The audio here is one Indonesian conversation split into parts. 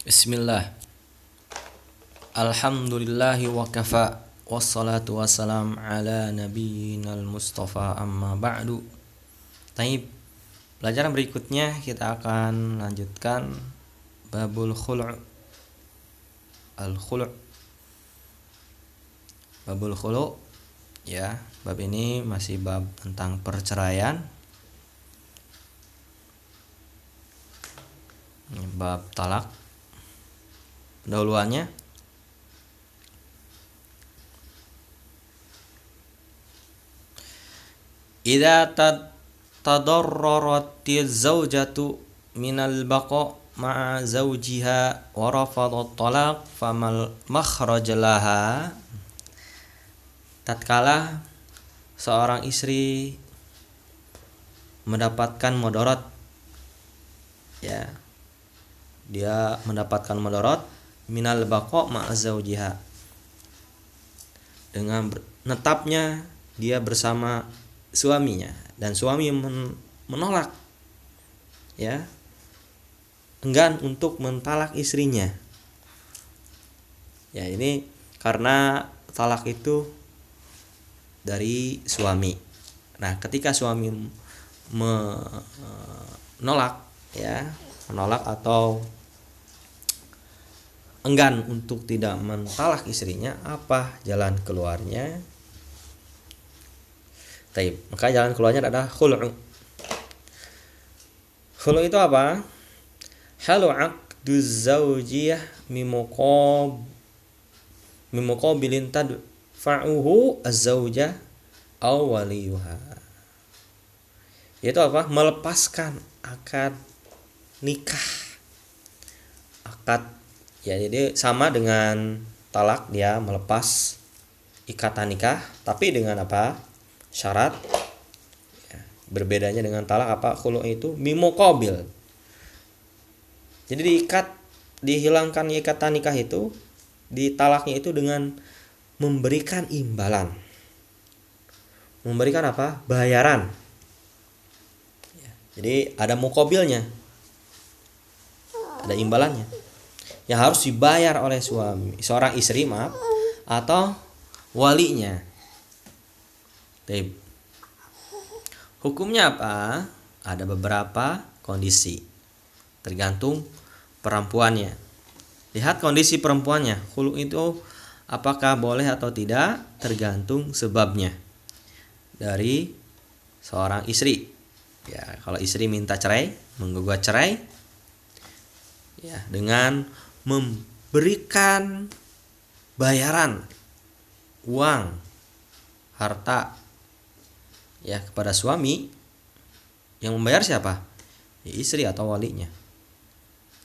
Bismillah. Alhamdulillahi wa kafa. Wassalatu wassalam ala nabiyyinal mustafa amma ba'du. Taib. Pelajaran berikutnya kita akan lanjutkan babul khulu'. Al-khulu'. Babul khulu', ya. Bab ini masih bab tentang perceraian. Bab talak. Pendahuluannya, idza tadarraratiz zaujatu minal baqa ma'a zawjiha wa rafadat talaq famal makhraj laha. Tatkala seorang istri mendapatkan mudarat, ya, dia mendapatkan mudarat minal baqa ma'a zawjiha, dengan menetapnya dia bersama suaminya dan suami menolak, ya, enggan untuk mentalak istrinya. Ya, ini karena talak itu dari suami. Nah, ketika suami menolak, ya, menolak atau enggan untuk tidak mentalak istrinya, apa jalan keluarnya? Taib. Maka jalan keluarnya adalah khulu'. Khulu' itu apa? Halu aqduz zawjiyah mimmuqabilin tadfa'uhu az-zawjah aw waliyuha. Yaitu apa? Melepaskan akad nikah. Akad, ya, jadi sama dengan talak, dia melepas ikatan nikah, tapi dengan apa? Syarat, ya. Berbedanya dengan talak apa? Khulu' itu bimuqabil. Jadi dihilangkan ikatan nikah itu, ditalaknya itu dengan memberikan imbalan. Memberikan apa? Bayaran. Ya, jadi ada muqabilnya. Ada imbalannya yang harus dibayar oleh seorang istri, atau walinya. Hukumnya apa? Ada beberapa kondisi, tergantung perempuannya. Lihat kondisi perempuannya. Khulu' itu apakah boleh atau tidak, tergantung sebabnya dari seorang istri. Ya, kalau istri minta cerai, menggugat cerai, ya, dengan memberikan bayaran uang, harta, ya, kepada suami, yang membayar siapa? Ya, istri atau walinya.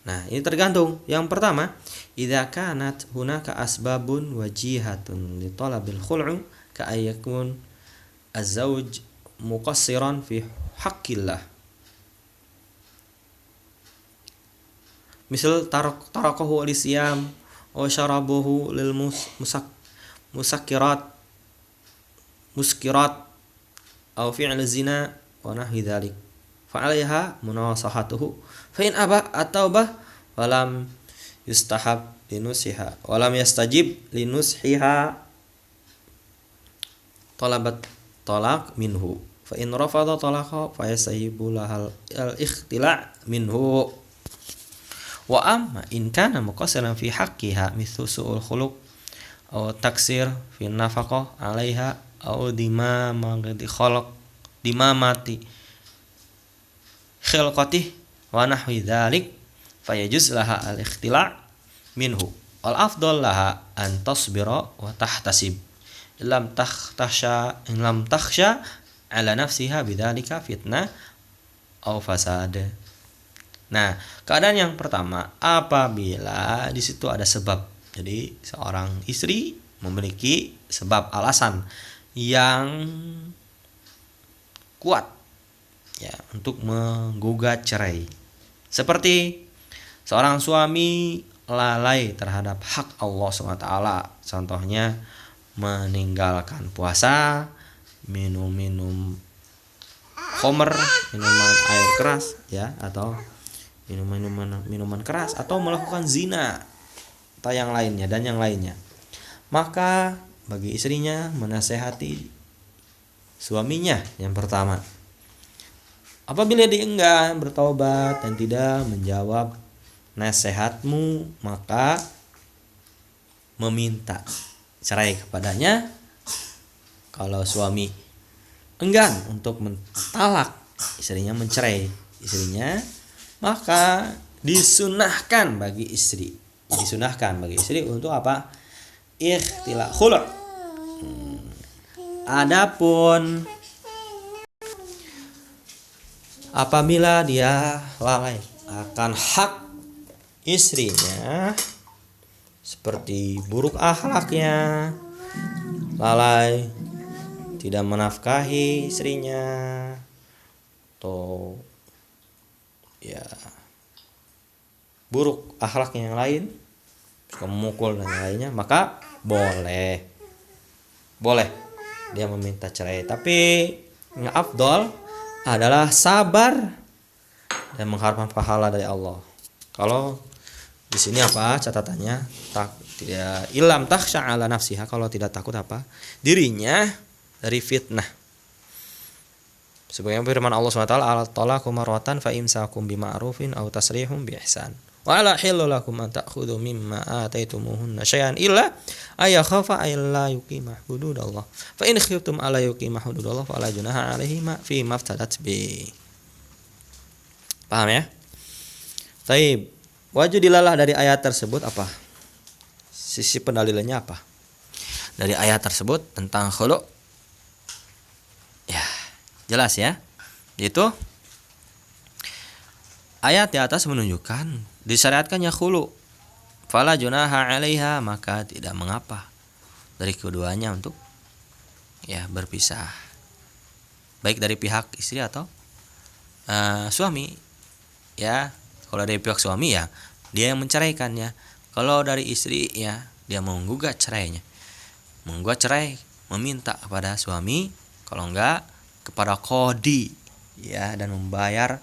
Nah, ini tergantung. Yang pertama, idza kanat hunaka asbabun wajihatun li talabil khul'u ka ayyakun az-zawj muqassiran fi haqqillah. Misal tarakahu lisiyam wa syarabuhu lil muskirat aw fi'l zina wa nahwi dzalik fa 'alaiha munasahatuhu fa in aba at-taubah wa lam yustahab linusiha wa lam yastajib linushiha talabat talaq minhu fa in rafadha talaqa fa yasahibu lahal al-ikhtila' minhu. Wa amma in kana muqassiran fi haqqiha mithlu su'ul khuluq aw taksir fi nafaqah 'alaiha aw dimamati khilqatih wa nahwi dzalik fayajuz laha al-ikhtila' minhu. Al afdal laha an tasbira wa tahtasib lam takhsha ala nafsiha bidzalika fitnah aw fasad. Nah, keadaan yang pertama, apabila di situ ada sebab. Jadi seorang istri memiliki sebab, alasan yang kuat, ya, untuk menggugat cerai. Seperti seorang suami lalai terhadap hak Allah SWT. Contohnya meninggalkan puasa, minum khamr, minuman air keras, ya, atau minuman keras atau melakukan zina atau yang lainnya dan yang lainnya. Maka bagi istrinya menasehati suaminya yang pertama. Apabila dia enggan bertaubat dan tidak menjawab nasihatmu, maka meminta cerai kepadanya. Kalau suami enggan untuk mentalak istrinya, mencerai istrinya, maka disunahkan bagi istri untuk apa? Ikhtilah khulu'. Adapun apabila dia lalai akan hak istrinya, seperti buruk akhlaknya, lalai tidak menafkahi istrinya, atau ya buruk akhlaknya yang lain, suka memukul dan yang lainnya, maka boleh dia meminta cerai. Tapi yang afdol adalah sabar dan mengharapkan pahala dari Allah. Kalau di sini apa catatannya? Tidak ilam takhsha ala nafsiha, kalau tidak takut apa? Dirinya dari fitnah. Sebagaimana firman Allah SWT, al-talaqu marratan fa imsakum bima'rufin aw tasrihum bi ihsan. Wa la hillu lakum an ta'khudhu mimma ataitumuhunna syai'an illa ayakhafa alla yuqima hududallah. Fa in khiftum alla yuqima hududallah fala junaha 'alaihima fi maftadat bi. Paham ya? Taib. Wajudilalah dari ayat tersebut apa? Sisi pendalilannya apa? Dari ayat tersebut tentang khulu'. Ya, jelas ya. Yaitu ayat di atas menunjukkan disyariatkannya khulu. Fala junaha 'alaiha, maka tidak mengapa dari keduanya untuk ya berpisah. Baik dari pihak istri atau suami. Ya, kalau dari pihak suami ya dia yang menceraikannya. Kalau dari istri ya dia menggugat cerainya. Menggugat cerai, meminta kepada suami, kalau enggak kepada qadhi ya, dan membayar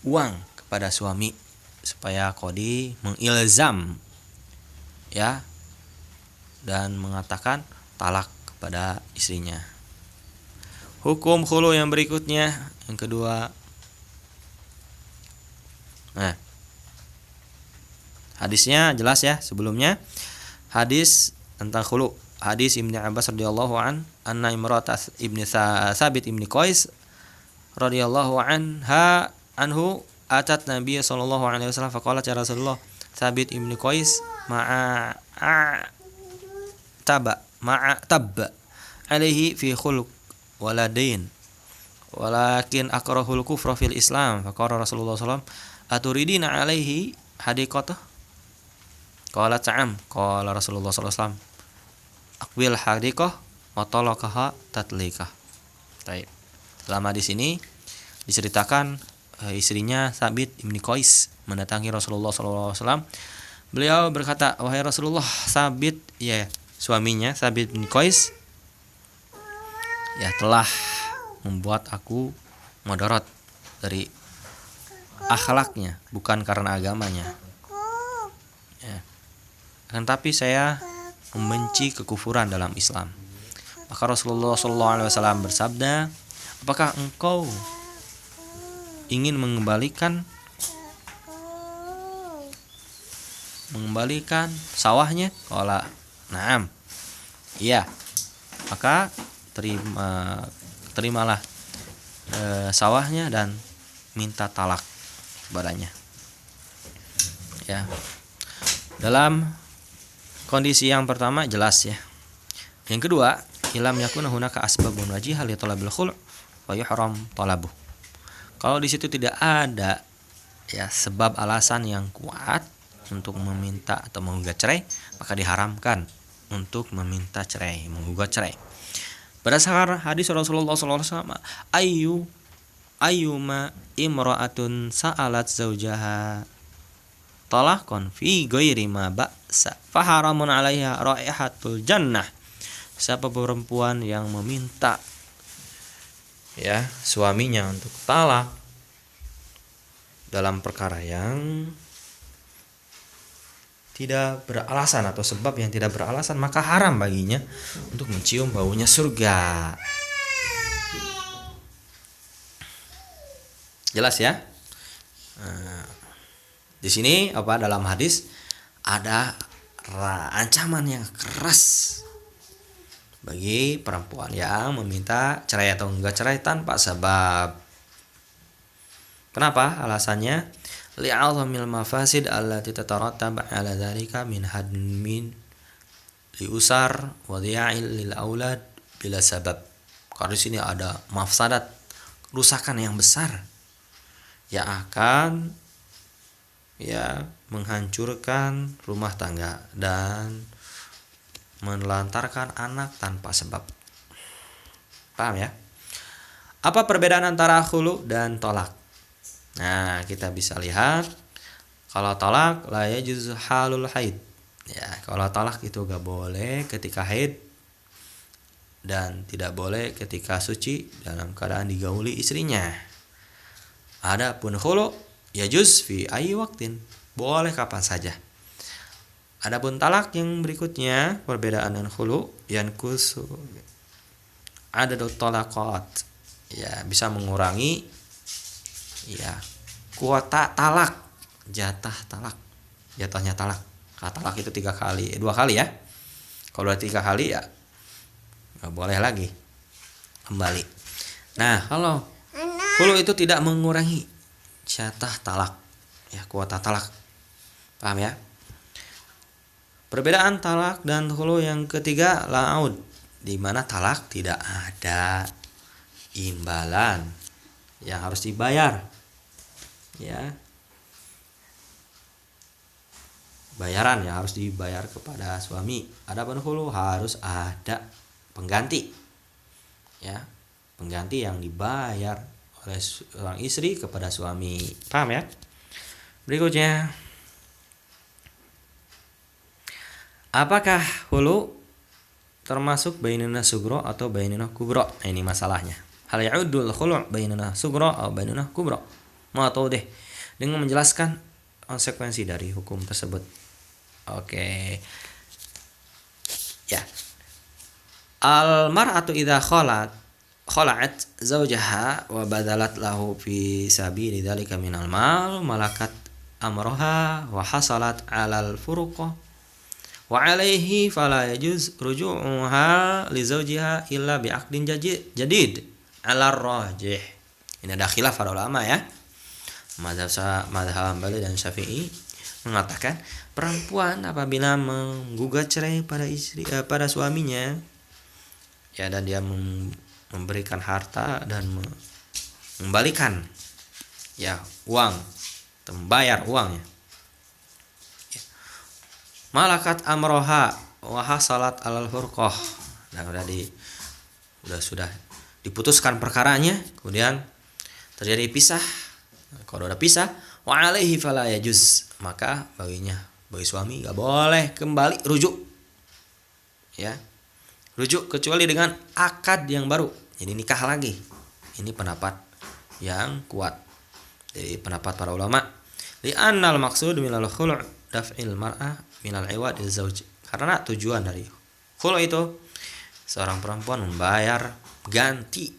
uang kepada suami supaya qadhi mengilzam ya dan mengatakan talak kepada istrinya. Hukum khulu yang berikutnya, yang kedua. Nah, hadisnya jelas ya sebelumnya. Hadis tentang khulu. Hadis Ibnu Abbas radhiyallahu anna imra'at Ibnu Thabit Ibnu Qais radhiyallahu anhu atat Nabi sallallahu alaihi wasallam faqalat ya Rasulullah Thabit Ibnu Qais ma'a tabba alaihi fi khuluq waladain walakin akrahul kufra fil Islam. Faqala Rasulullah sallallahu alaihi wasallam aturidina alaihi hadiqatah. Qala ta'am. Qala Rasulullah sallallahu alaihi wasallam aqbil hadiqah wa talaqaha tatliqah. Baik. Dalam hadis ini diceritakan istrinya Thabit Ibnu Qais mendatangi Rasulullah sallallahu alaihi wasallam. Beliau berkata, "Wahai Rasulullah, Thabit ya suaminya Thabit Ibnu Qais ya telah membuat aku mudarat dari akhlaknya, bukan karena agamanya. Ya. Akan tapi saya membenci kekufuran dalam Islam." Maka Rasulullah SAW bersabda, "Apakah engkau ingin mengembalikan sawahnya?" Qala, "Na'am." Iya. Maka terimalah sawahnya dan minta talak kepadanya. Ya. Dalam kondisi yang pertama jelas ya. Yang kedua, ilam yakuna hunaka asbabun wajihah li talabil khulu' wa yuhram talabuh. Kalau di situ tidak ada ya sebab alasan yang kuat untuk meminta atau menggugat cerai, maka diharamkan untuk meminta cerai, menggugat cerai. Berdasarkan hadis Rasulullah SAW, ayyuma imra'atun sa'alat zaujaha talaqan fi ghairi ma ba'sa fa haramun 'alaiha raihatul jannah. Siapa perempuan yang meminta ya suaminya untuk talak dalam perkara yang tidak beralasan atau sebab yang tidak beralasan, maka haram baginya untuk mencium baunya surga. Jelas ya? Nah, di sini dalam hadis ada ancaman yang keras bagi perempuan yang meminta cerai atau enggak cerai tanpa sebab. Kenapa? Alasannya li'azamil mafasid allati tatarattab 'ala dzalika min hadmin liusar wa dhi'il lil aulad bila sabab. Karena di sini ada mafsadat, kerusakan yang besar yang akan menghancurkan rumah tangga dan menelantarkan anak tanpa sebab. Paham ya? Apa perbedaan antara khulu dan tolak? Nah, kita bisa lihat kalau tolak la yajuz halul haid. Ya, kalau tolak itu gak boleh ketika haid dan tidak boleh ketika suci dalam keadaan digauli istrinya. Adapun khulu yajuz fi ayyi waqtin, boleh kapan saja. Adapun talak yang berikutnya, perbedaan dengan khulu yankusu adadut talaqat. Ya, bisa mengurangi kuota talak, jatahnya talak. Kalau talak itu 2 kali ya. Kalau 3 kali ya nggak boleh lagi kembali. Nah, kalau khulu itu tidak mengurangi jatah talak, ya, kuota talak. Paham ya? Perbedaan talak dan khulu yang ketiga la'aud, di mana talak tidak ada imbalan yang harus dibayar. Ya. Bayaran yang harus dibayar kepada suami. Adapun khulu harus ada pengganti. Ya. Pengganti yang dibayar oleh seorang istri kepada suami. Paham ya? Berikutnya, apakah khulu termasuk bainana sugro atau bainana kubro? Nah, ini masalahnya. Hal ya'udul khulu' bainana sugro atau bainana kubro? Mau tahu deh dengan menjelaskan konsekuensi dari hukum tersebut. Oke. Ya. Al mar'atu idza khala'at zawjaha wa badalat lahu fi sabili dzalika minal mal malakat amroha wa hasalat 'alal furuqah wa 'alaihi fala yajuz ruju'uha li zawjiha illa bi 'aqdin jadid 'ala rajih. Ini ada khilaf para ulama ya. Mazhab Hambali dan Syafi'i mengatakan perempuan apabila menggugat cerai pada suaminya, ya, dan dia memberikan harta dan mengembalikan uang, membayar uangnya, ya. Malakat amroha wa hasalat alal furqah. Nah, sudah diputuskan perkaranya, kemudian terjadi pisah. Kalau udah pisah, wa alaihi fala yajuz, maka bagi suami gak boleh kembali rujuk. Ya. Rujuk kecuali dengan akad yang baru. Jadi nikah lagi. Ini pendapat yang kuat. Jadi pendapat para ulama. Li'annal maqsud minal khulu' daf'il mar'ah minal iwad zauj. Karena tujuan dari khulu' itu seorang perempuan membayar ganti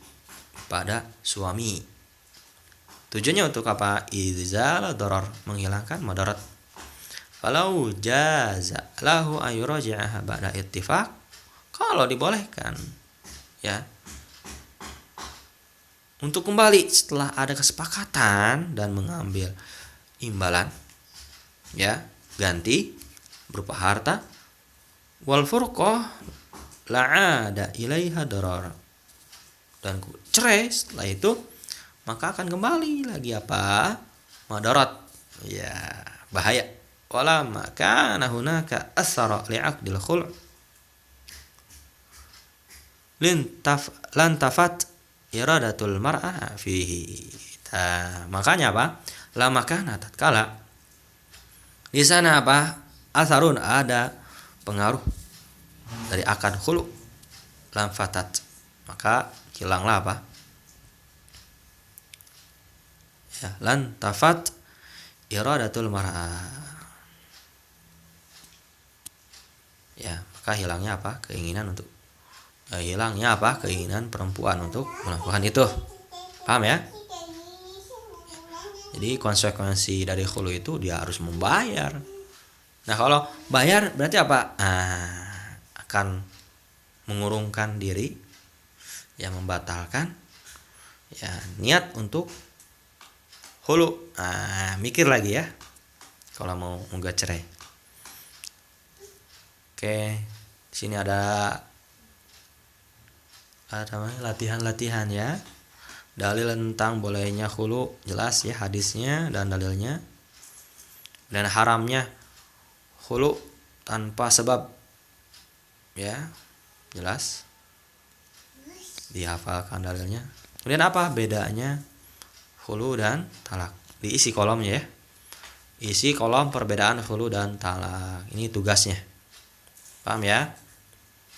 pada suami. Tujuannya untuk apa? Izal darar, menghilangkan madarat. Falau jaza lahu ayuraji'aha ba'da ittifaq, kalau dibolehkan, ya, untuk kembali setelah ada kesepakatan dan mengambil imbalan, ya, ganti berupa harta, wal furqah la'ada ilaiha darar, dan cerai setelah itu maka akan kembali lagi madarat, ya, bahaya. Wala maka hunaka athara li'aqdil khul' lantafat iradatul mar'ah fihi. Makanya makana tatkala di sana asarun, ada pengaruh dari akad khulu' lam fatat, maka hilanglah lan tafat iradatul mar'ah. Ya, maka hilangnya apa? Hilangnya apa? Keinginan perempuan untuk melakukan itu. Paham ya? Jadi konsekuensi dari khulu itu dia harus membayar. Nah, kalau bayar berarti apa? Akan mengurungkan diri, ya membatalkan ya niat untuk khulu. Mikir lagi ya kalau mau menggugat cerai. Oke, di sini ada latihan-latihan ya. Dalil tentang bolehnya khulu jelas ya hadisnya dan dalilnya. Dan haramnya khulu tanpa sebab ya jelas dihafalkan dalilnya. Kemudian apa bedanya khulu dan talak? Diisi kolomnya ya. Isi kolom perbedaan khulu dan talak. Ini tugasnya. Paham ya?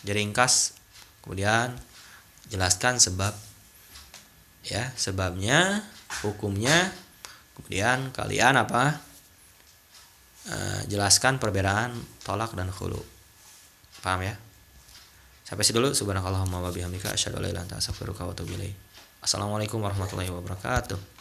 Jadi ringkas. Kemudian jelaskan sebab ya, sebabnya, hukumnya. Kemudian kalian apa? Jelaskan perbedaan talak dan khulu. Paham ya? Sampai situ dulu. Subhanakallahumma wa bihamdika asyhadu an la ilaha illa anta astaghfiruka wa atubu ilaik. Assalamualaikum warahmatullahi wabarakatuh.